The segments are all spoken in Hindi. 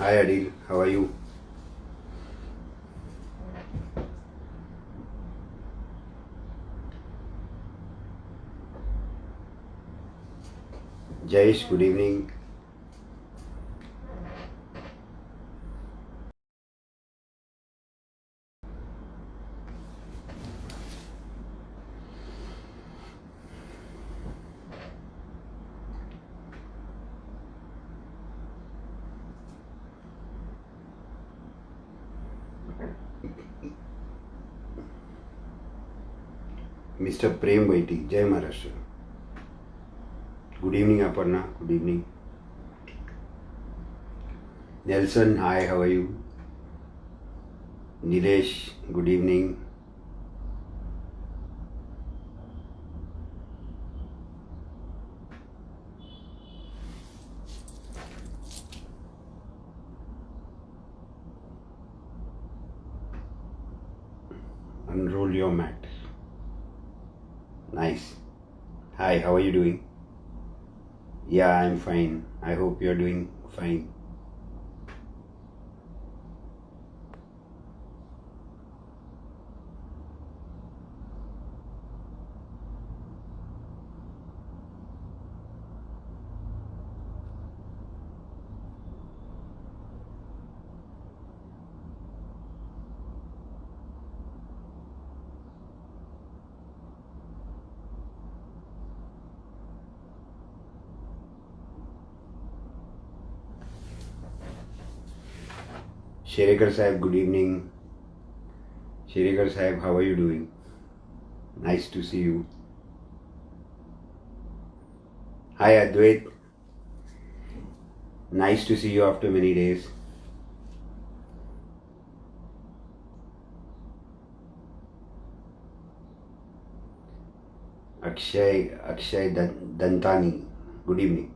Hi Adil, how are you? Jayesh, good evening. Mr. Prem Vaiti, Jai Maharashtra. Good evening Aparna, good evening. Nelson, hi, how are you? Nilesh, good evening. Unroll your mat. Nice. Hi, how are you doing? Yeah, I'm fine. I hope you're doing fine. Sherekar Sahib, good evening. Sherekar Sahib, how are you doing? Nice to see you. Hi Advait, nice to see you after many days. Akshay Dantani, good evening.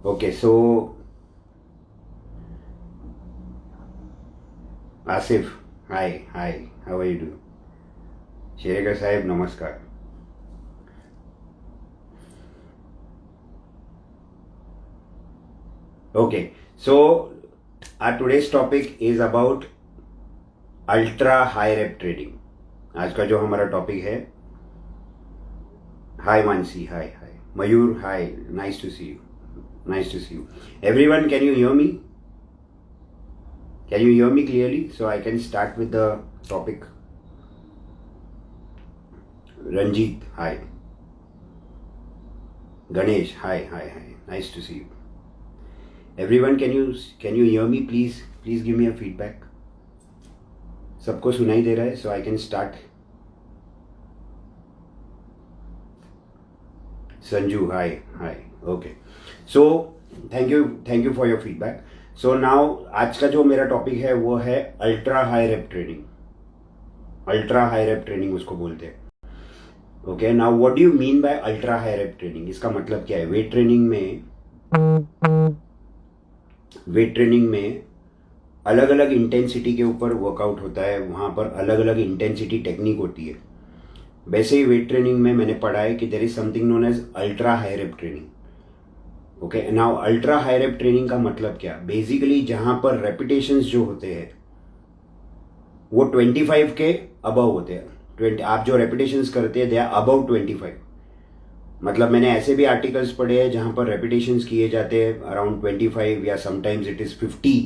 Okay, so Asif, hi, how are you doing? Sherekar Sahib, namaskar. Okay, so our today's topic is about ultra high rep trading. आज का जो हमारा टॉपिक है. Hi Mansi, hi Mayur, hi, nice to see you. Everyone, can you hear me? Can you hear me clearly? So I can start with the topic. Ranjit, hi. Ganesh, hi. Nice to see you. Everyone, can you hear me? Please give me a feedback. सबको सुनाई दे रहा है? So I can start. Sanju, hi. Okay. So thank you for your feedback. So now आज का जो मेरा टॉपिक है वो है ultra high rep training. Ultra high rep training उसको बोलते हैं. Okay, now what do you mean by ultra high rep training? इसका मतलब क्या है? वेट ट्रेनिंग में अलग अलग इंटेंसिटी के ऊपर वर्कआउट होता है. वहां पर अलग अलग इंटेंसिटी टेक्निक होती है. वैसे ही वेट ट्रेनिंग में मैंने पढ़ा है कि there is something known as ultra high rep training. Okay, now ultra high rep training का मतलब क्या? बेसिकली जहां पर रेपिटेशंस जो होते हैं वो 25 के अबव होते हैं. 20 आप जो रेपिटेशंस करते हैं दे आर अबव 25. मतलब मैंने ऐसे भी आर्टिकल्स पढ़े हैं जहां पर रेपिटेशंस किए जाते हैं अराउंड 25 या समटाइम्स इट इज 50.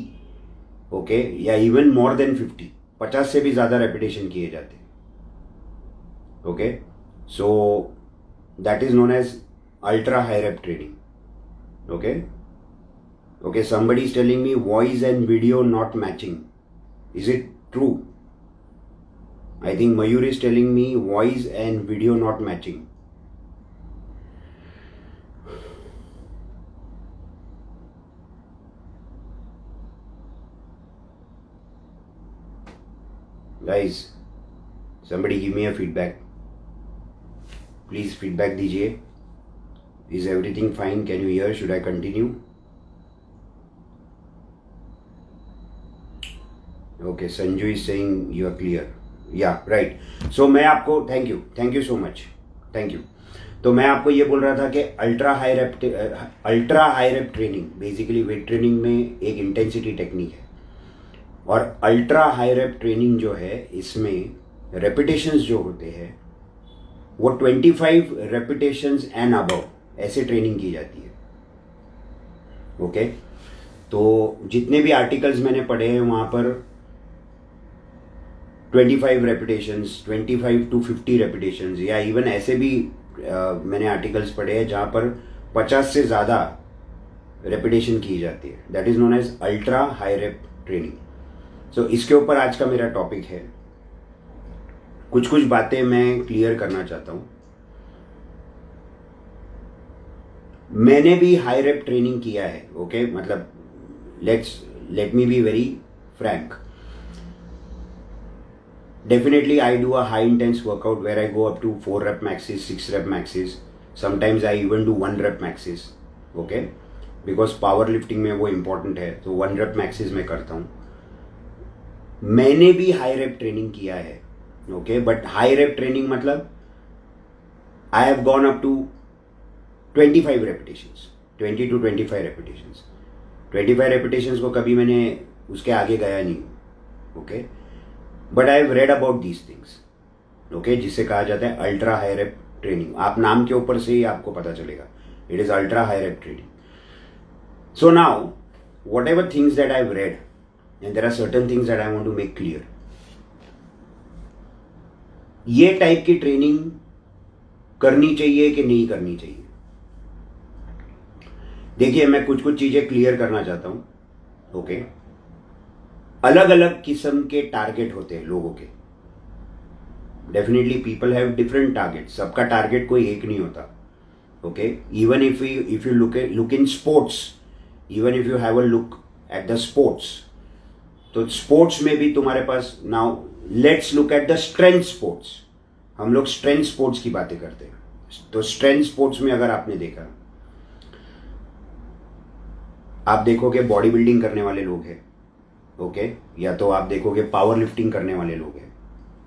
ओके, या इवन मोर देन 50. 50 से भी ज्यादा रेपिटेशन किए जाते हैं. Okay, so that is known as ultra high rep training. Okay, somebody is telling me voice and video not matching. Is it true? I think Mayur is telling me voice and video not matching. Guys, somebody give me a feedback. Please feedback दीजिए. Is everything fine? Can you hear? Should I continue? Okay, Sanju is saying you are clear. Yeah, right. So मैं आपको thank you so much. Thank you. तो मैं आपको ये बोल रहा था कि ultra high rep training basically weight training में एक इंटेंसिटी टेक्निक है, और अल्ट्रा हाई रेप ट्रेनिंग जो है इसमें रेपिटेशंस जो होते हैं वो 25 रेपिटेशंस एंड अबव ऐसे ट्रेनिंग की जाती है। ओके, तो जितने भी आर्टिकल्स मैंने पढ़े हैं वहाँ पर 25 रेपिटेशंस, 25 to 50 रेपिटेशंस, या इवन ऐसे भी मैंने आर्टिकल्स पढ़े हैं जहाँ पर 50 से ज़्यादा रेपिटेशन की जाती है। That is known as ultra high rep training. So इसके ऊपर आज का मेरा टॉपिक है। कुछ कुछ बातें मैं क्लियर करना चाहता हूँ। मैंने भी हाई रेप ट्रेनिंग किया है। ओके, मतलब let me be very Frank. Definitely I do a high intense workout where I go up to 4 rep maxes, 6 rep maxes. Sometimes I even do 1 rep maxes. Okay, because power lifting में वो important है, तो 1 rep maxes मैं करता हूँ। मैंने भी हाई रेप ट्रेनिंग किया है। Okay, but high rep training मतलब I have gone up to 25 repetitions, 20 to 25 repetitions. 25 repetitions को कभी मैंने उसके आगे गया नहीं। Okay, but I have read about these things. Okay, जिसे कहा जाता है अल्ट्रा हाई रेप ट्रेनिंग। आप नाम के ऊपर से ही आपको पता चलेगा, it is ultra high rep training. So now whatever things that I have read, and there are certain things that I want to make clear. ये टाइप की ट्रेनिंग करनी चाहिए कि नहीं करनी चाहिए? देखिए, मैं कुछ कुछ चीजें क्लियर करना चाहता हूं। ओके, अलग अलग किस्म के टारगेट होते हैं लोगों के। Definitely people have different target, सबका टारगेट कोई एक नहीं होता। Okay, even if you look in sports, even if you have a look at the sports, तो स्पोर्ट्स में भी तुम्हारे पास, now let's look at the strength sports. हम लोग स्ट्रेंथ स्पोर्ट्स की बातें करते हैं। तो स्ट्रेंथ स्पोर्ट्स में अगर आपने देखा, आप देखोगे बॉडी बिल्डिंग करने वाले लोग हैं। ओके, या तो आप देखोगे पावर लिफ्टिंग करने वाले लोग हैं,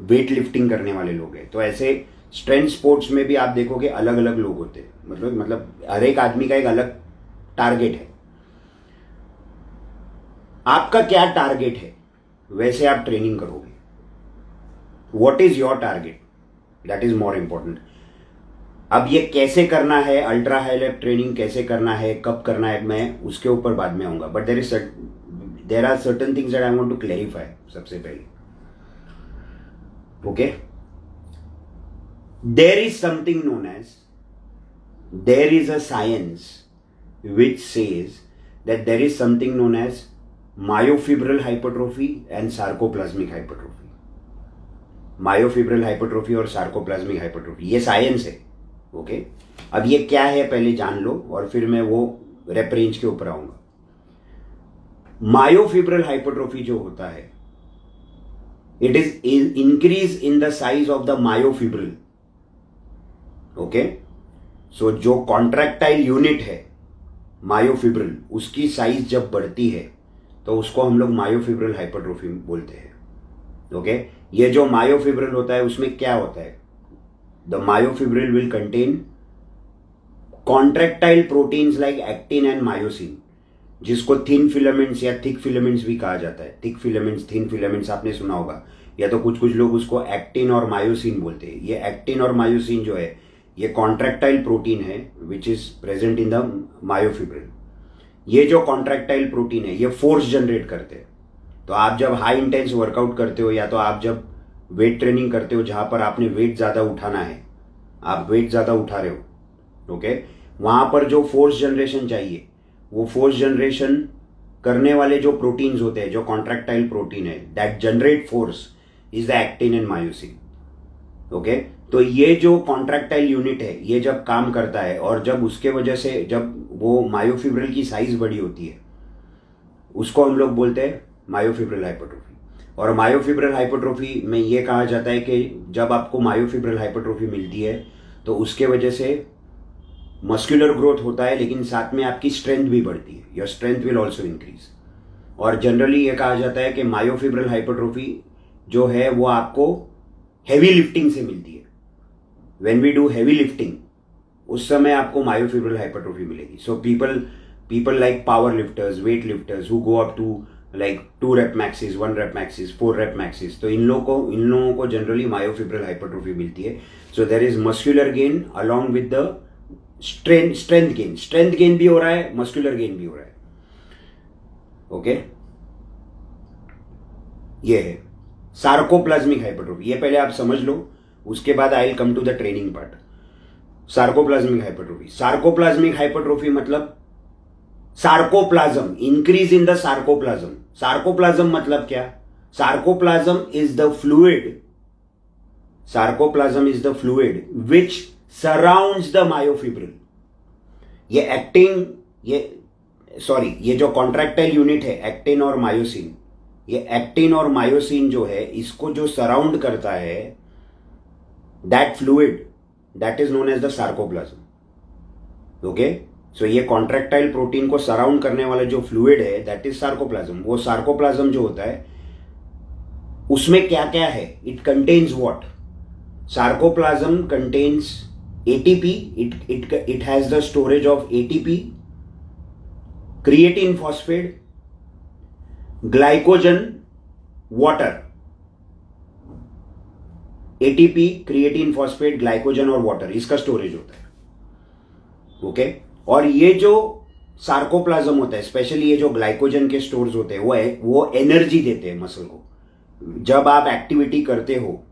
वेट लिफ्टिंग करने वाले लोग हैं। तो ऐसे स्ट्रेंथ स्पोर्ट्स में भी आप देखोगे अलग अलग लोग होते हैं। मतलब हर एक आदमी का एक अलग टारगेट है। आपका क्या टारगेट है वैसे आप ट्रेनिंग करोगे। What is your target, that is more important. अब ये कैसे करना है, अल्ट्रा हाई रेप ट्रेनिंग कैसे करना है, कब करना है, मैं उसके ऊपर बाद में आऊंगा। But there are certain things that I want to clarify सबसे पहले। Okay, there is something known as, there is a science which says that there is something known as myofibril hypertrophy and sarcoplasmic hypertrophy. Myofibril hypertrophy और सार्कोप्लाज्मिक हाइपरट्रोफी, ये साइंस है। ओके, अब ये क्या है पहले जान लो और फिर मैं वो रेप रेंज के ऊपर आऊंगा। मायोफिब्रिल हाइपरट्रोफी जो होता है, it is increase in the size of the myofibril. Okay, so जो कॉन्ट्रैक्टाइल यूनिट है मायोफिब्रिल, उसकी साइज जब बढ़ती है तो उसको हम लोग मायोफिब्रिल हाइपरट्रोफी बोलते हैं। ओके, ये जो मायोफिब्रिल होता है उसमें क्या होता है, the myofibril will contain contractile proteins like actin and myosin, जिसको थिन फिलामेंट्स या थिक फिलामेंट्स भी कहा जाता है। थिक फिलामेंट्स, थिन फिलामेंट्स आपने सुना होगा, या तो कुछ कुछ लोग उसको एक्टिन और मायोसिन बोलते हैं। ये एक्टिन और मायोसिन जो है ये कॉन्ट्रैक्टाइल प्रोटीन है which is present in the myofibril. ये जो कॉन्ट्रैक्टाइल प्रोटीन है ये फोर्स जनरेट करते हैं। तो आप जब हाई इंटेंस वर्कआउट करते हो, या तो आप जब वेट ट्रेनिंग करते हो जहां पर आपने वेट ज्यादा उठाना है, आप वेट ज्यादा उठा रहे हो, ओके, वहां पर जो फोर्स जनरेशन चाहिए, वो फोर्स जनरेशन करने वाले जो प्रोटीन्स होते हैं, जो कॉन्ट्रैक्टाइल प्रोटीन है, that generate force is the actin and myosin. Okay, तो ये जो कॉन्ट्रैक्टाइल यूनिट है ये जब काम करता है, और जब उसके वजह से जब वो मायोफिब्रिल की साइज बड़ी होती है, उसको हम लोग बोलते हैं मायोफिब्रिल हाइपरट्रोफी। और मायोफिब्रिल हाइपरट्रोफी में ये कहा जाता है कि जब आपको मायोफिब्रिल हाइपरट्रोफी मिलती है तो उसके वजह से मस्कुलर ग्रोथ होता है, लेकिन साथ में आपकी स्ट्रेंथ भी बढ़ती है, your strength will also increase. और जनरली ये कहा जाता है कि मायोफिब्रिल हाइपरट्रोफी जो है वो आपको हैवी लिफ्टिंग से मिलती है। When we do heavy lifting, उस समय आपको मायोफिब्रिल हाइपरट्रोफी मिलेगी. So people like power lifters, weight lifters who go up to like 2 rep maxes, 1 rep maxes, 4 rep maxes, तो इन लोगों को जनरली मायोफिब्रिल हाइपरट्रोफी मिलती है. So there is muscular gain along with the strength gain भी हो रहा है, मस्कुलर गेन भी हो रहा है. ओके, ये है सार्कोप्लाज्मिक हाइपरट्रोफी. ये पहले आप समझ लो, उसके बाद I will come to the training part. Sarcoplasmic hypertrophy मतलब sarcoplasm, increase in the sarcoplasm. Sarcoplasm मतलब क्या? Sarcoplasm is the fluid which surrounds the myofibril. ये जो कॉन्ट्रैक्टाइल यूनिट है एक्टिन और मायोसिन, ये एक्टिन और मायोसिन जो है इसको जो सराउंड करता है, that fluid, that is known as the sarcoplasm. Okay, so ये कॉन्ट्रैक्टाइल प्रोटीन को सराउंड करने वाला जो फ्लूइड है दैट इज सार्कोप्लाज्म. वो सार्कोप्लाज्म जो होता है उसमें क्या क्या है? It contains what? Sarcoplasm contains ATP, it has the storage of ATP, creatine phosphate, glycogen, water. ATP, creatine phosphate, glycogen और water, इसका स्टोरेज होता है. ओके, और ये जो सार्कोप्लाज्म होता है, स्पेशली ये जो ग्लाइकोजन के स्टोर्स होते हैं, वो एनर्जी देते हैं मसल को. जब आप एक्टिविटी करते हो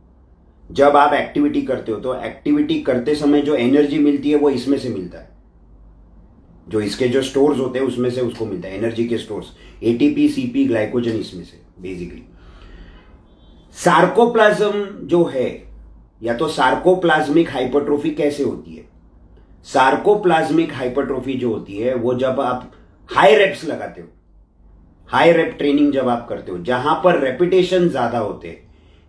तो एक्टिविटी करते समय जो एनर्जी मिलती है वो इसमें से मिलता है. जो इसके जो स्टोर्स होते हैं उसमें से उसको मिलता है एनर्जी के स्टोर्स, ATP, CP, ग्लाइकोजन, इसमें से बेसिकली. सार्कोप्लाज्म जो है, या तो सार्कोप्लाज्मिक हाइपरट्रोफी कैसे होती है? सार्कोप्लाज्मिक हाइपरट्रोफी जो होती है वो जब आप हाई रेप्स लगाते हो, हाई रेप ट्रेनिंग जब आप करते हो, जहां पर रेपिटेशन ज्यादा होते हैं,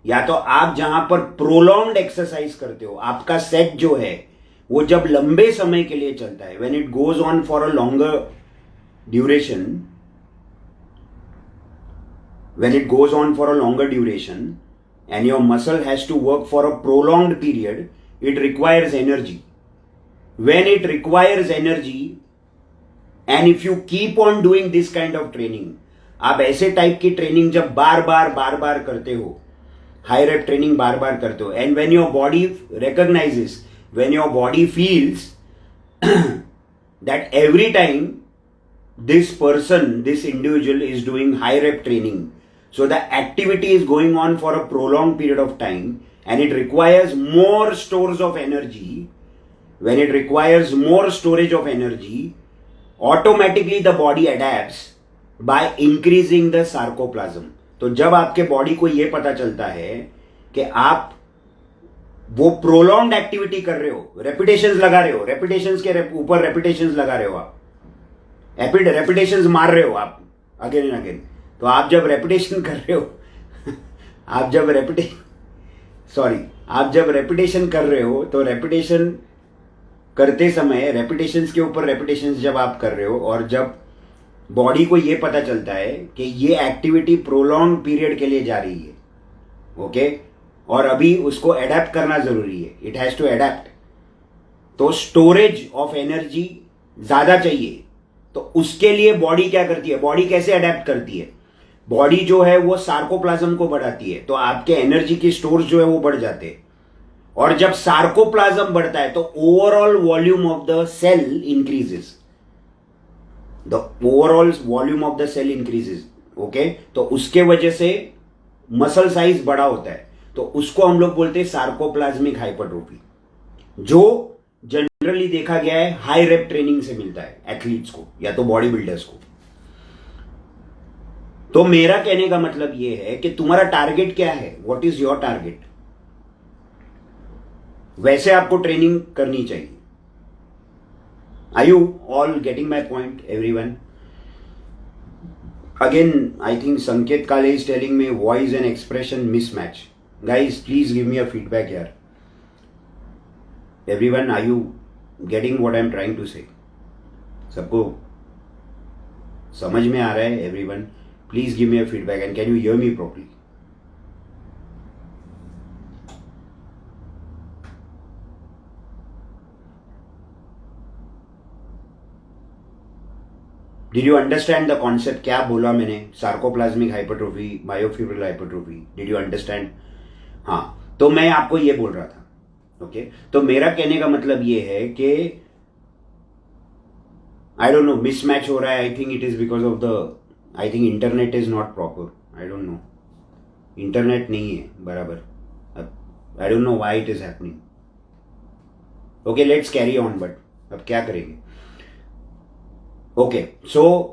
या तो आप जहां पर प्रोलॉन्ग्ड एक्सरसाइज करते हो, आपका सेट जो है वो जब लंबे समय के लिए चलता है, when it goes on for a longer duration, and your muscle has to work for a prolonged period, it requires energy. When it requires energy, and if you keep on doing this kind of training, आप ऐसे टाइप की ट्रेनिंग जब बार बार करते हो, हाई रेप ट्रेनिंग बार बार करते हो, and when your body recognises, when your body feels that every time this individual is doing high rep training, so the activity is going on for a prolonged period of time and it requires more stores of energy. When it requires more storage of energy, automatically the body adapts by increasing the sarcoplasm. तो जब आपके बॉडी को यह पता चलता है कि आप वो प्रोलॉन्ग्ड एक्टिविटी कर रहे हो, रेपिटेशंस लगा रहे हो, रेपिटेशंस के ऊपर रेपिटेशंस लगा रहे हो, आप रेपिटेशंस मार रहे हो आप अगेन एंड अगेन, तो आप जब रेपिटेशन कर रहे हो आप जब रेपिटेशन कर रहे हो, तो रेपिटेशन करते समय रेपिटेशंस के ऊपर रेपिटेशंस जब आप कर रहे हो, और जब बॉडी को ये पता चलता है कि ये एक्टिविटी प्रोलॉन्ग पीरियड के लिए जा रही है, ओके, और अभी उसको एडेप्ट करना जरूरी है, इट हैज टू एडेप्ट, तो स्टोरेज ऑफ एनर्जी ज्यादा चाहिए. तो उसके लिए बॉडी क्या करती है? बॉडी कैसे अडेप्ट करती है? बॉडी जो है वो सार्कोप्लाज्म को बढ़ाती है, तो आपके एनर्जी के स्टोर्स जो है वो बढ़ जाते हैं. और जब सार्कोप्लाज्म बढ़ता है तो overall volume of the cell increases, okay, तो उसके वजह से मसल साइज बड़ा होता है, तो उसको हम लोग बोलते हैं सार्कोप्लाज्मिक हाइपरट्रोफी, जो जनरली देखा गया है हाई रेप ट्रेनिंग से मिलता है एथलीट्स को या तो बॉडी बिल्डर्स को. तो मेरा कहने का मतलब यह है कि तुम्हारा टारगेट क्या है, व्हाट इज योर टारगेट, वैसे आपको ट्रेनिंग करनी चाहिए. Are you all getting my point everyone? Again I think Sanket Kale is telling me voice and expression mismatch. Guys please give me a feedback यार. Everyone, are you getting what I am trying to say? सबको समझ में आ रहा है? Everyone, please give me a feedback and can you hear me properly? Did you understand the concept? क्या बोला मैंने? Sarcoplasmic hypertrophy, myofibril hypertrophy, did you understand? हाँ, तो मैं आपको ये बोल रहा था। ओके, तो मेरा कहने का मतलब ये है कि आई डोंट नो, मिसमैच हो रहा है। I think it is because of the, I think internet is not proper. I don't know, internet नहीं है बराबर। I don't know why it is happening. Okay, let's carry on, but अब क्या करेंगे? Okay, so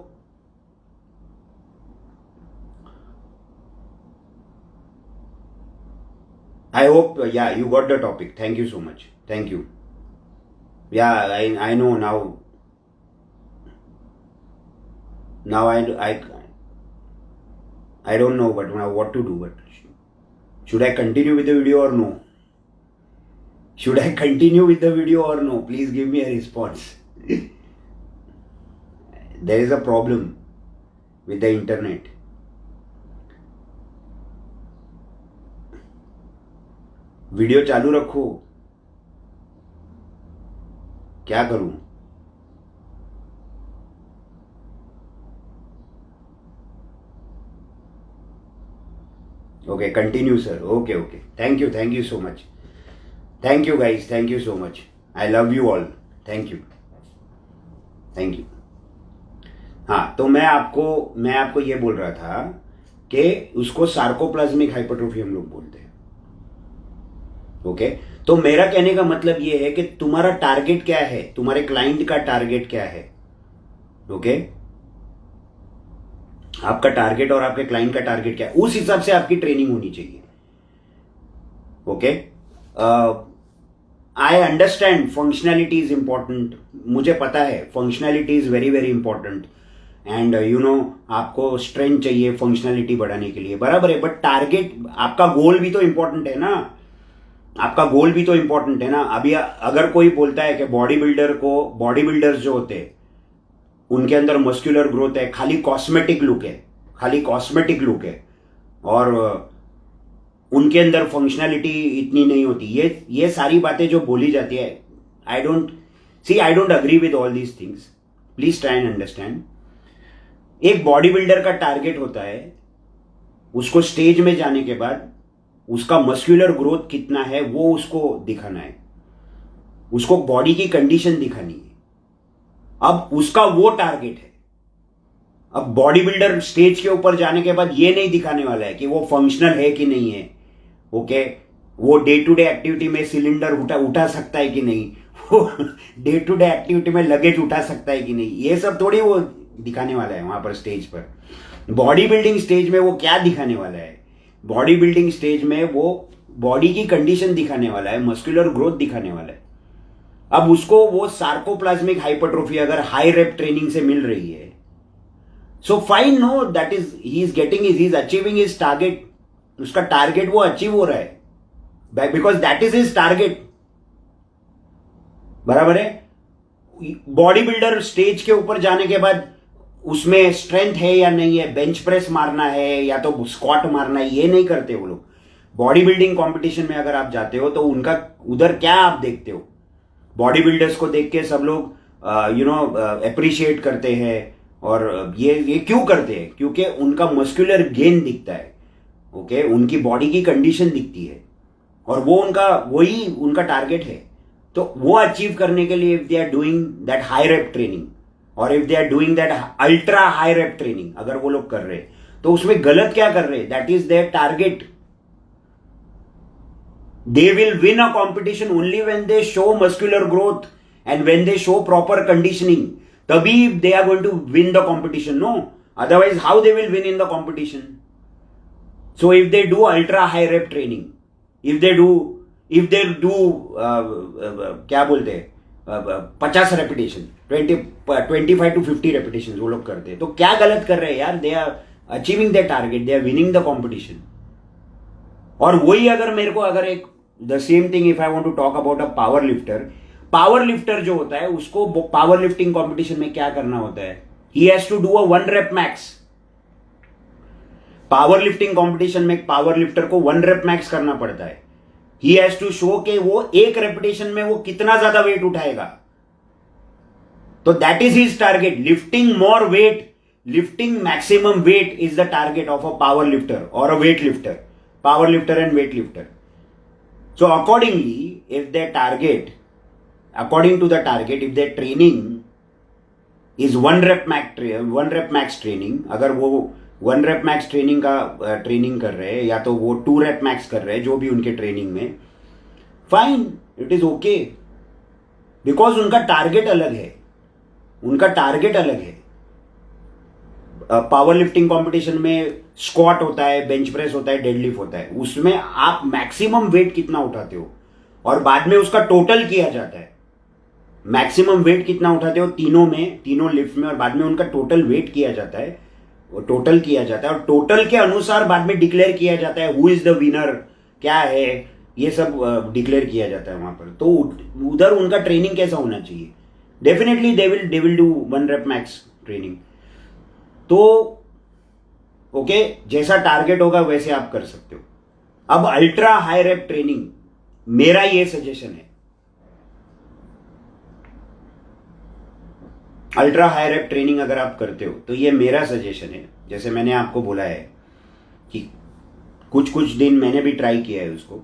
I hope, yeah, you got the topic. Thank you so much. Thank you. Yeah, I know now. Now I don't know, but now what to do. But should I continue with the video or no? Should I continue with the video or no? Please give me a response. There is a problem with the internet. Video चालू रखो, क्या करूं? Okay, continue sir. Okay okay, thank you so much. Thank you guys, thank you so much. I love you all. Thank you, thank you. हाँ, तो मैं आपको ये बोल रहा था कि उसको सार्कोप्लाज्मिक हाइपरट्रोफी हम लोग बोलते हैं। ओके, तो मेरा कहने का मतलब ये है कि तुम्हारा टारगेट क्या है, तुम्हारे क्लाइंट का टारगेट क्या है। ओके, आपका टारगेट और आपके क्लाइंट का टारगेट क्या है, उस हिसाब से आपकी ट्रेनिंग होनी चाहिए। Okay, I understand functionality is important. मुझे पता है functionality is very very important, and you know आपको स्ट्रेंथ चाहिए फंक्शनैलिटी बढ़ाने के लिए, बराबर है। बट टारगेट, आपका गोल भी तो इंपॉर्टेंट है ना, आपका गोल भी तो इंपॉर्टेंट है ना। अभी अगर कोई बोलता है कि बॉडी बिल्डर्स जो होते हैं उनके अंदर मस्कुलर ग्रोथ है, खाली कॉस्मेटिक लुक है, और उनके अंदर फंक्शनैलिटी इतनी नहीं होती, ये सारी बातें जो बोली जाती है, I don't agree with all these things. Please try and understand. एक बॉडी बिल्डर का टारगेट होता है, उसको स्टेज में जाने के बाद उसका मस्कुलर ग्रोथ कितना है वो उसको दिखाना है, उसको बॉडी की कंडीशन दिखानी है। अब उसका वो टारगेट है। अब बॉडी बिल्डर स्टेज के ऊपर जाने के बाद ये नहीं दिखाने वाला है कि वो फंक्शनल है कि नहीं है। ओके, वो डे टू डे एक्टिविटी में सिलेंडर उठा सकता है कि नहीं, वो डे टू डे एक्टिविटी में लगेज उठा सकता है कि नहीं, ये सब थोड़ी वो दिखाने वाला है वहां पर स्टेज पर। बॉडी बिल्डिंग स्टेज में वो क्या दिखाने वाला है? बॉडी बिल्डिंग स्टेज में वो बॉडी की कंडीशन दिखाने वाला है, मस्कुलर ग्रोथ दिखाने वाला है। अब उसको वो सार्कोप्लाज्मिक हाइपरट्रोफी अगर हाई रेप ट्रेनिंग से मिल रही है, so fine, no, that is he is achieving his target. उसका टारगेट वो अचीव हो रहा है, because that is his target, बराबर है। बॉडी बिल्डर स्टेज के ऊपर जाने के बाद उसमें स्ट्रेंथ है या नहीं है, बेंच प्रेस मारना है या तो स्क्वाट मारना है, ये नहीं करते वो लोग। बॉडी बिल्डिंग कंपटीशन में अगर आप जाते हो तो उनका उधर क्या आप देखते हो? बॉडी बिल्डर्स को देख के सब लोग अप्रिशिएट करते हैं, और ये क्यों करते हैं? क्योंकि उनका मस्कुलर गेन दिखता है। ओके, उनकी बॉडी की कंडीशन दिखती है, और वो वही उनका टारगेट है। तो वो अचीव करने के लिए if they are doing that high rep training, और if they are doing that ultra high rep training, अगर वो लोग कर रहे हैं तो उसमें गलत क्या कर रहे हैं? That is their target. They will win a competition only when they show muscular growth and when they show proper conditioning. तभी they are going to win the competition, no? Otherwise, how they will win in the competition? So if they do ultra high rep training, if they do क्या बोलते हैं 50 रेपिटेशन, 25 to 50 रेपिटेशन वो लोग करते हैं, तो क्या गलत कर रहे हैं यार? They are achieving their target, they are winning the competition. और वही अगर एक the same thing if I want to talk about a power lifter जो होता है, उसको पावर लिफ्टिंग कॉम्पिटिशन में क्या करना होता है? He has to do a 1 rep max. Power lifting competition में पावर लिफ्टर को 1 रेप मैक्स करना पड़ता है। ही हैज टू शो के वो एक रेपिटेशन में वो कितना ज्यादा वेट उठाएगा। तो that is his target. Lifting more weight, lifting maximum weight is the target of a power lifter or a weight lifter, power lifter and weight lifter. So accordingly, if their target, according to the target, if their training is one rep max training, अगर वो 1 rep max ट्रेनिंग का ट्रेनिंग कर रहे हैं या तो वो 2 rep max कर रहे हैं, जो भी उनके ट्रेनिंग में, fine, it is okay, because उनका टारगेट अलग है. उनका टारगेट अलग है. पावर लिफ्टिंग कंपटीशन में स्क्वाट होता है, बेंच प्रेस होता है, डेडलिफ्ट होता है. उसमें आप मैक्सिमम वेट कितना उठाते हो और बाद में उसका टोटल किया जाता है. मैक्सिमम वेट कितना उठाते हो तीनों लिफ्ट में, और बाद में उनका टोटल वेट किया जाता है, वो टोटल किया जाता है, और टोटल के अनुसार बाद में डिक्लेयर किया जाता है हु इज द विनर, क्या है, ये सब डिक्लेयर किया जाता है वहां पर. तो उधर उनका ट्रेनिंग कैसा होना चाहिए? Definitely they will do 1 rep max training. तो ओके, जैसा टारगेट होगा वैसे आप कर सकते हो. अब अल्ट्रा हाई रेप ट्रेनिंग, मेरा ये सजेशन है, अल्ट्रा हाई रेप ट्रेनिंग अगर आप करते हो तो ये मेरा सजेशन है. जैसे मैंने आपको बोला है कि कुछ दिन मैंने भी ट्राई किया है उसको.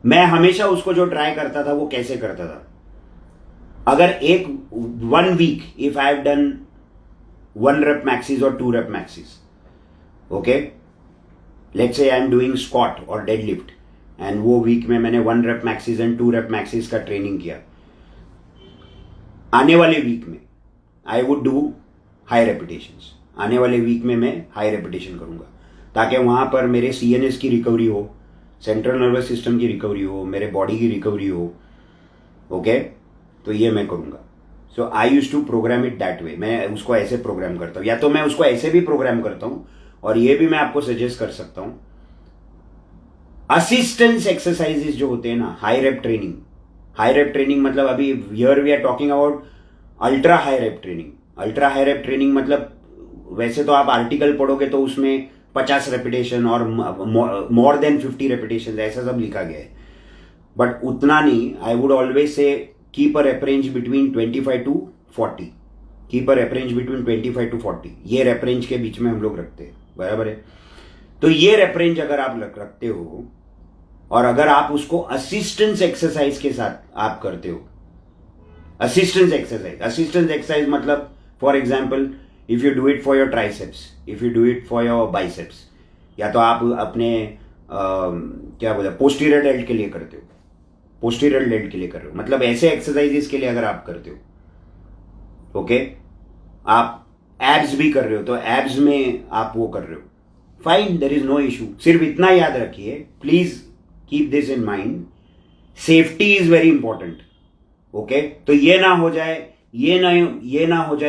मैं हमेशा उसको जो ट्राई करता था वो कैसे करता था, अगर 1 week if I have done 1 rep maxes or 2 rep maxes, okay, let's say I am doing squat or deadlift, and वो वीक में मैंने 1 rep maxes and 2 rep maxes का ट्रेनिंग किया. आने वाले वीक में I would do high repetitions. आने वाले वीक में मैं हाई रेपिटेशन करूंगा ताकि वहां पर मेरे CNS की रिकवरी हो, सेंट्रल नर्वस सिस्टम की रिकवरी हो, मेरे बॉडी की रिकवरी हो. ओके, तो ये मैं करूंगा. So I use to program it that way. मैं उसको ऐसे प्रोग्राम करता हूं, या तो मैं उसको ऐसे भी प्रोग्राम करता हूं, और ये भी मैं आपको सजेस्ट कर सकता हूं, असिस्टेंस एक्सरसाइजेस जो होते हैं ना, हाई रेप ट्रेनिंग मतलब अभी here we are talking about ultra high rep training. Ultra high rep training मतलब वैसे तो आप आर्टिकल पढ़ोगे तो उसमें 50 रेपिटेशन और मोर देन 50 रेपिटेशन ऐसा सब लिखा गया है, बट उतना नहीं. I would always say keep a rape range between 25 to 40. Keep a rape range between 25 to 40. ये रेप रेंज के बीच में हम लोग रखते हैं, बराबर है. तो ये रेप रेंज अगर आप रखते हो और अगर आप उसको असिस्टेंस एक्सरसाइज के साथ आप करते हो, असिस्टेंस एक्सरसाइज मतलब for example if you do it for your triceps, if you do it for your biceps, या तो आप अपने क्या बोलते हैं पोस्टीरियर डेल्ट के लिए करते हो, पोस्टीरियर डेल्ट के लिए कर रहे हो, मतलब ऐसे एक्सरसाइजेस के लिए अगर आप करते हो, ओके, आप एब्स भी कर रहे हो तो एब्स में आप वो कर रहे हो, fine, there is no issue. सिर्फ इतना याद रखिए, please keep this in mind, safety is very important. Okay, तो ये ना हो जाए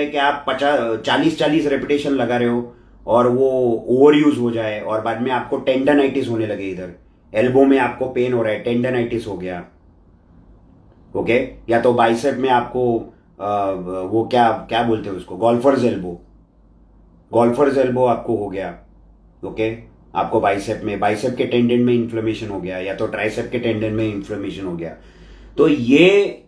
कि आप 40 रेपिटेशन लगा रहे हो और वो ओवर यूज हो जाए और बाद में आपको टेंडनाइटिस होने लगे. इधर एल्बो में आपको पेन हो रहा है, टेंडनाइटिस हो गया. ओके, या तो बाइसेप में आपको वो क्या बोलते हैं उसको, गोल्फर्स एल्बो आपको हो गया. ओके, आपको बाइसेप के टेंडन में इन्फ्लेमेशन हो गया, या तो ट्राइसेप के टेंडन में इन्फ्लेमेशन हो गया. तो ये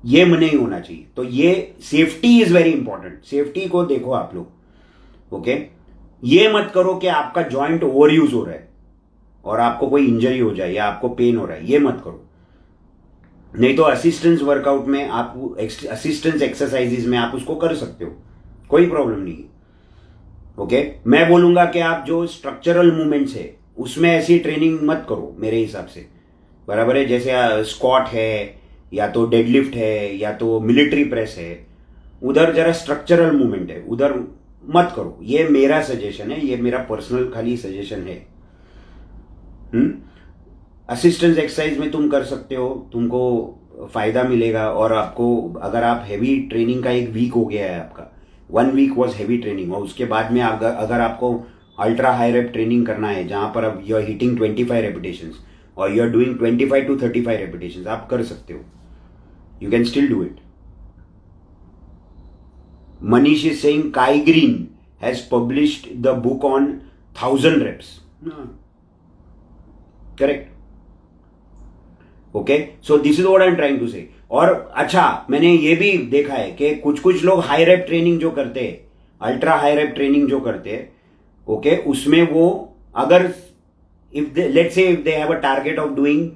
नहीं होना चाहिए. तो ये safety is very important. Safety को देखो आप लोग. ओके, ये मत करो कि आपका जॉइंट ओवर यूज हो रहा है और आपको कोई इंजरी हो जाए या आपको पेन हो रहा है, ये मत करो. नहीं तो असिस्टेंस वर्कआउट में आप, असिस्टेंस एक्सरसाइजेज में आप उसको कर सकते हो, कोई प्रॉब्लम नहीं है. ओके, मैं बोलूंगा कि आप जो स्ट्रक्चरल मूवमेंट्स है उसमें ऐसी ट्रेनिंग मत करो मेरे हिसाब से, बराबर है. जैसे स्क्वाट है या तो डेडलिफ्ट है या तो मिलिट्री प्रेस है, उधर जरा स्ट्रक्चरल मूवमेंट है, उधर मत करो. ये मेरा सजेशन है, ये मेरा पर्सनल खाली सजेशन है. असिस्टेंस एक्सरसाइज में तुम कर सकते हो, तुमको फायदा मिलेगा. और आपको अगर आप हैवी ट्रेनिंग का एक वीक हो गया है, आपका 1 वीक वॉज हैवी ट्रेनिंग, और उसके बाद में अगर आपको अल्ट्रा हाई रेप ट्रेनिंग करना है जहां पर अब यू आर हिटिंग 25 रेपिटेशंस और you are doing 25 to 35 repetitions, आप कर सकते हो. You can still do it. Manish is saying Kai Greene has published the book on 1000 reps. Correct. Okay, so this is what I'm trying to say. और अच्छा, मैंने ये भी देखा है कि कुछ कुछ लोग हाई रेप ट्रेनिंग जो करते हैं, अल्ट्रा हाई रेप ट्रेनिंग जो करते हैं, ओके, उसमें वो अगर if they let's say if they have a target of doing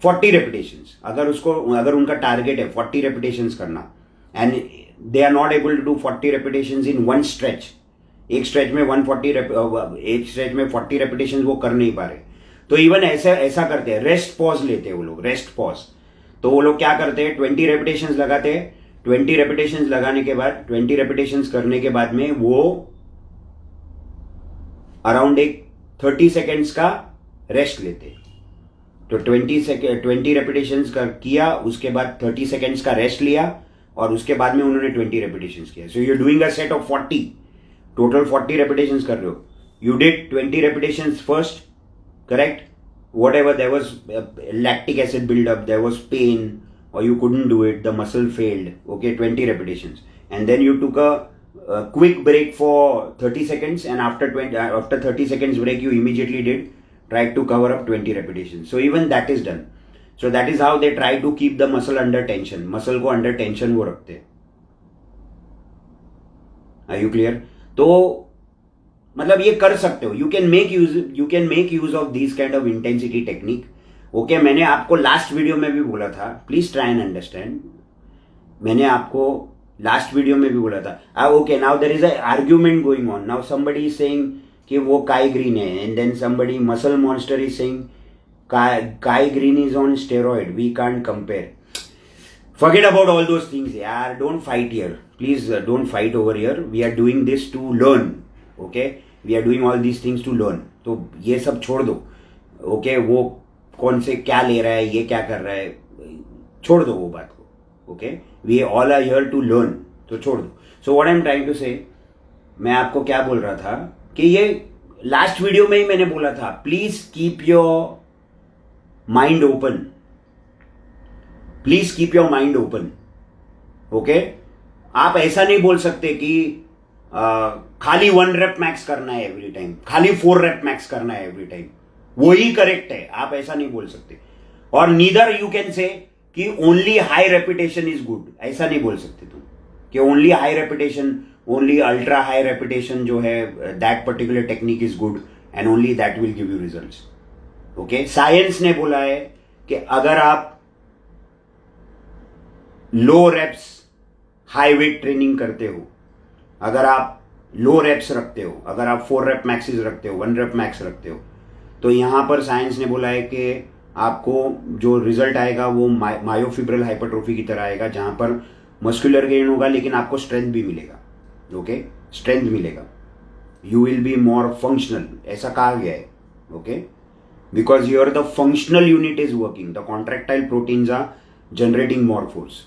40 repetitions, अगर उनका टारगेट है 40 रेपिटेशंस करना, and they are not able to do 40 repetitions in one stretch, एक स्ट्रेच में 40 रेपिटेशंस वो कर नहीं पा रहे, तो इवन ऐसा करते हैं, रेस्ट पॉज लेते हैं वो लोग, रेस्ट पॉज। तो वो लोग क्या करते हैं, 20 रेपिटेशंस लगाते हैं, 20 रेपिटेशंस लगाने के बाद, 20 रेपिटेशंस करने के बाद में वो अराउंड एक 30 सेकेंड्स का रेस्ट लेते हैं। तो 20 रेपिटेशंस किया, उसके बाद 30 सेकेंड्स का रेस्ट लिया, और उसके बाद में उन्होंने 20 रेपिटेशंस किया। So you doing a set of 40, total 40 repetitions कर रहे हो। You did 20 repetitions first, correct, whatever, there was lactic acid buildup, there was pain, or you couldn't do it, the muscle failed, okay, 20 repetitions, and then you took a quick break for 30 seconds, and after 30 seconds break you immediately tried to cover up 20 repetitions. So even that is done. So that is how they try to keep the muscle under tension, muscle को under tension वो रखते हैं। Are you clear? तो मतलब ये कर सकते हो, you can make use of this kind of intensity technique. Okay, मैंने आपको लास्ट वीडियो में भी बोला था, प्लीज ट्राई एंड अंडरस्टैंड, मैंने आपको लास्ट वीडियो में भी बोला था। Okay, now there is a argument going on, now somebody is saying कि वो काई ग्रीन है, and then somebody muscle monster is saying Kai Greene is on steroid, we can't compare. Forget about all those things, yaar. Don't fight here. Please don't fight over here. We are doing this to learn. Okay? We are doing all these things to learn. तो ये सब छोड़ दो. Okay? वो कौन से क्या ले रहा है, ये क्या कर रहा है, छोड़ दो वो बात को. Okay? We all are here to learn. तो छोड़ दो. So what I'm trying to say, मैं आपको क्या बोल रहा था कि ये लास्ट वीडियो में ही मैंने बोला था, please keep your mind open. Please keep your mind open. Okay, आप ऐसा नहीं बोल सकते कि खाली 1 रेप मैक्स करना है एवरी टाइम, खाली 4 रेप मैक्स करना है एवरी टाइम, वो ही करेक्ट है. आप ऐसा नहीं बोल सकते. और नीदर यू कैन से कि only high repetition is good, ऐसा नहीं बोल सकते तुम कि only high repetition, only ultra high repetition जो है, that particular technique is good and only that will give you results. Okay, science ने बोला है कि अगर आप लो रेप्स हाई वेट ट्रेनिंग करते हो, अगर आप लो रेप्स रखते हो, अगर आप 4 रेप मैक्सिस रखते हो, 1 रेप मैक्स रखते हो, तो यहां पर साइंस ने बोला है कि आपको जो रिजल्ट आएगा वो मायोफिब्रल हाइपरट्रोफी की तरह आएगा, जहां पर मस्कुलर गेन होगा लेकिन आपको स्ट्रेंथ भी मिलेगा. ओके, स्ट्रेंथ मिलेगा, you will be more functional, ऐसा कहा गया है. Okay, because your the functional unit is working, the contractile proteins are generating more force.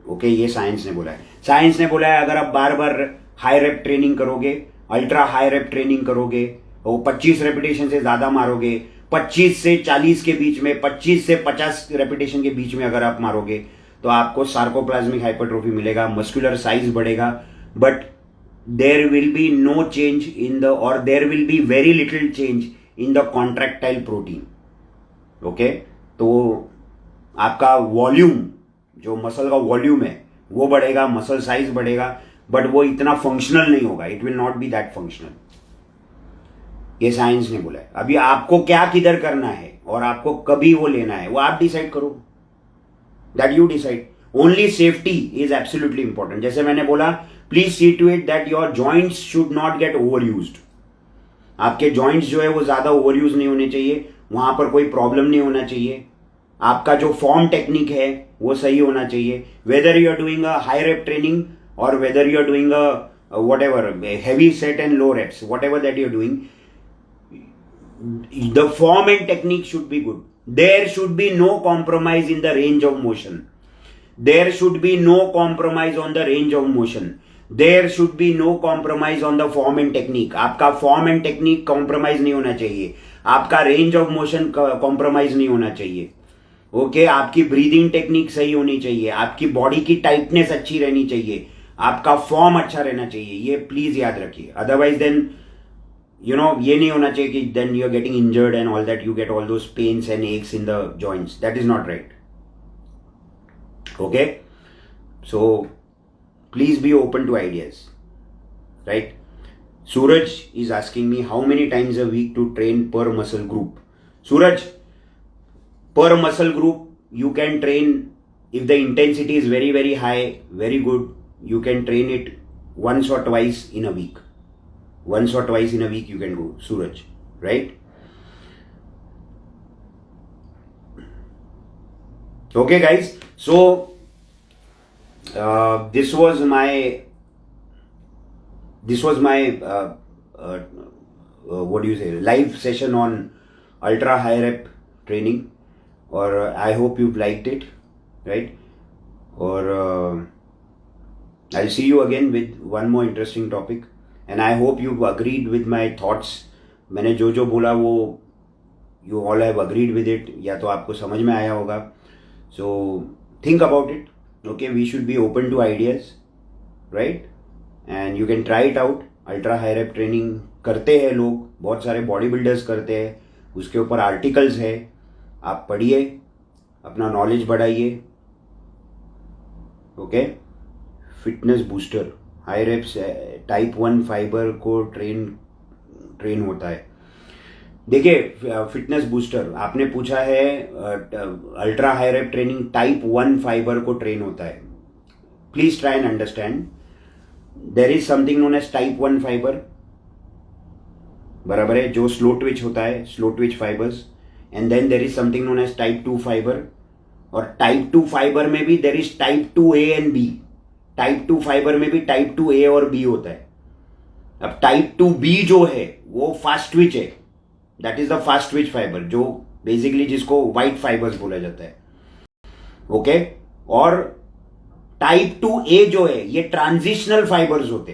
Okay, ये साइंस ने बोला है. साइंस ने बोला है अगर आप बार बार हाई रेप ट्रेनिंग करोगे, अल्ट्रा हाई रेप ट्रेनिंग करोगे, वो 25 रेपिटेशन से ज्यादा मारोगे, 25 से 40 के बीच में, 25 से 50 रेपिटेशन के बीच में अगर आप मारोगे, तो आपको सार्कोप्लाज्मिक हाइपरट्रोफी मिलेगा, मस्कुलर साइज बढ़ेगा, but there will be no change in the, और there will be very little change in the contractile protein. Okay, तो आपका वॉल्यूम, जो मसल का वॉल्यूम है वो बढ़ेगा, मसल साइज बढ़ेगा, बट वो इतना फंक्शनल नहीं होगा. It will not be that functional. ये साइंस ने बोला है. अभी आपको क्या किधर करना है और आपको कभी वो लेना है, वो आप डिसाइड करो. That you decide. Only safety is absolutely important. जैसे मैंने बोला, please see to it that your joints should not get over used. आपके जॉइंट्स जो है वो ज्यादा ओवर यूज नहीं होने चाहिए, वहां पर कोई प्रॉब्लम नहीं होना चाहिए. आपका जो फॉर्म टेक्निक है वो सही होना चाहिए. Whether you are doing a high rep training और whether you are doing a whatever heavy set and low reps, whatever that you're doing, the form and technique should be good. There should be no compromise in the range of motion. There should be no compromise on the range of motion. There should be no compromise on the form and technique. आपका form and technique compromise नहीं होना चाहिए, आपका range of motion compromise नहीं होना चाहिए. ओके, आपकी ब्रीदिंग टेक्निक सही होनी चाहिए, आपकी बॉडी की टाइटनेस अच्छी रहनी चाहिए, आपका फॉर्म अच्छा रहना चाहिए. ये प्लीज याद रखिए. अदरवाइज देन यू नो, ये नहीं होना चाहिए कि then you are getting injured and all that, you get all those pains and aches in the joints. That is not right. Okay, so please be open to ideas, right? Suraj is asking me how many times a week to train per muscle group. Suraj, per muscle group you can train, if the intensity is very very high, very good, you can train it once or twice in a week. Once or twice in a week you can go, Suraj, right? Okay guys, so this was my what do you say, live session on ultra high rep training, or I hope you've liked it, right? Or I'll see you again with one more interesting topic, and I hope you've agreed with my thoughts. मैंने जो जो बोला वो you all have agreed with it, या तो आपको समझ में आया होगा. So think about it. Okay, we should be open to ideas, right? And you can try it out. Ultra high rep training करते हैं लोग, बहुत सारे बॉडी बिल्डर्स करते हैं, उसके ऊपर आर्टिकल्स है, आप पढ़िए, अपना नॉलेज बढ़ाइए. Okay, fitness booster high reps type 1 fibre को ट्रेन होता है. देखिए फिटनेस बूस्टर आपने पूछा है, ultra high rep training type 1 fibre को ट्रेन होता है. Please try and understand, there is something known as type 1 fibre, बराबर है, जो स्लो ट्विच होता है, slow twitch fibres, and then there is something known as type 2 fibre. और टाइप 2 फाइबर में भी there is type 2 A and B. Type 2 fibre में भी टाइप 2 ए और बी होता है. अब टाइप 2 बी जो है वो फास्ट ट्विच है, that is the fast Twitch fibre, जो बेसिकली जिसको व्हाइट फाइबर्स बोला जाता है. ओके, और टाइप 2 ए जो है ये ट्रांजिशनल फाइबर्स होते,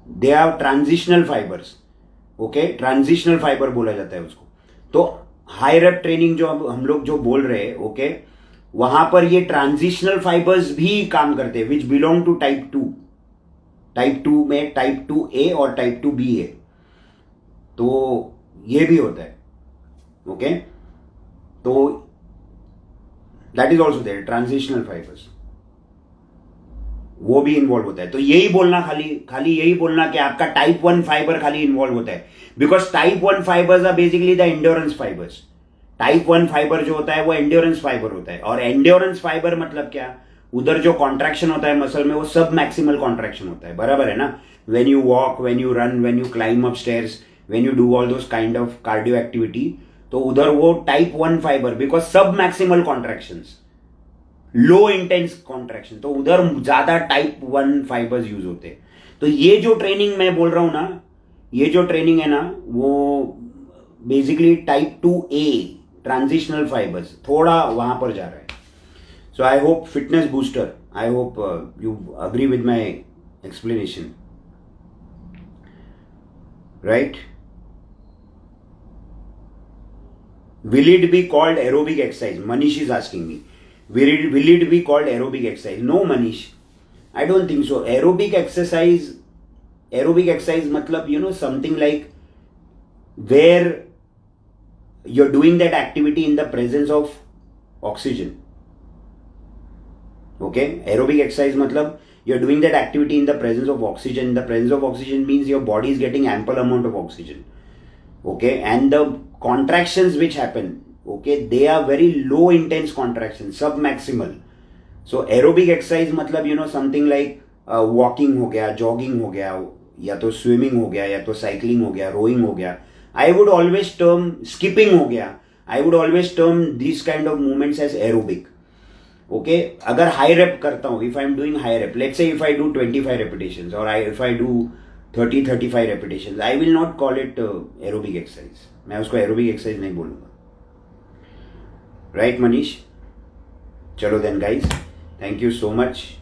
they are transitional fibres. Okay, transitional fibre बोला जाता है उसको. तो हाई रेप ट्रेनिंग जो हम लोग जो बोल रहे हैं, ओके, वहां पर ये ट्रांजिशनल फाइबर्स भी काम करते हैं, which belong to type 2. Type 2 में टाइप 2 ए और टाइप 2 बी है, तो ये भी होता है. ओके, तो that is also there, transitional fibres, वो भी इन्वॉल्व होता है. तो यही बोलना, खाली यही बोलना कि आपका टाइप 1 फाइबर खाली इन्वॉल्व होता है, because type 1 fibres are basically the endurance fibres. Type 1 fibre जो होता है वो एंड्योरेंस फाइबर होता है. और एंड्योरेंस फाइबर मतलब क्या, उधर जो कॉन्ट्रैक्शन होता है मसल में वो सब मैक्सिमल कॉन्ट्रैक्शन होता है, बराबर है ना. When you walk, when you run, when you climb up stairs, when you do all those kind of cardio activity, तो उधर वो टाइप 1 फाइबर, बिकॉज सब मैक्सिमल कॉन्ट्रैक्शंस, लो इंटेंस कॉन्ट्रैक्शन, तो उधर ज्यादा टाइप 1 फाइबर्स यूज होते हैं. तो ये जो ट्रेनिंग मैं बोल रहा हूं ना, ये जो ट्रेनिंग है ना, वो basically type 2 A transitional fibres थोड़ा वहां पर जा रहा है. So I hope fitness booster, I hope you agree with my explanation, right? Will it be called aerobic exercise? Manish is asking me. Will it be called aerobic exercise? No, Manish. I don't think so. Aerobic exercise matlab, something like where you're doing that activity in the presence of oxygen. Okay? Aerobic exercise matlab you're doing that activity in the presence of oxygen. The presence of oxygen means your body is getting ample amount of oxygen. Okay? And the contractions which happen, okay, they are very low intense contractions, submaximal. So aerobic exercise matlab something like walking हो गया, jogging हो गया, या तो swimming हो गया, या तो cycling हो गया, rowing हो गया. I would always term skipping हो गया. I would always term these kind of movements as aerobic. Okay, अगर high rep करता हूँ, if I am doing high rep, let's say if I do 25 repetitions or if I do 30-35 repetitions, I will not call it aerobic exercise. मैं उसको aerobic exercise नहीं बोलूँगा. Right, Manish? Chalo then, guys. Thank you so much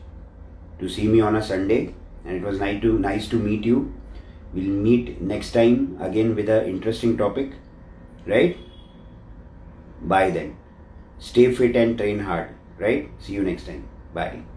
to see me on a Sunday, and it was nice to meet you. We'll meet next time again with an interesting topic. Right? Bye then. Stay fit and train hard. Right? See you next time. Bye.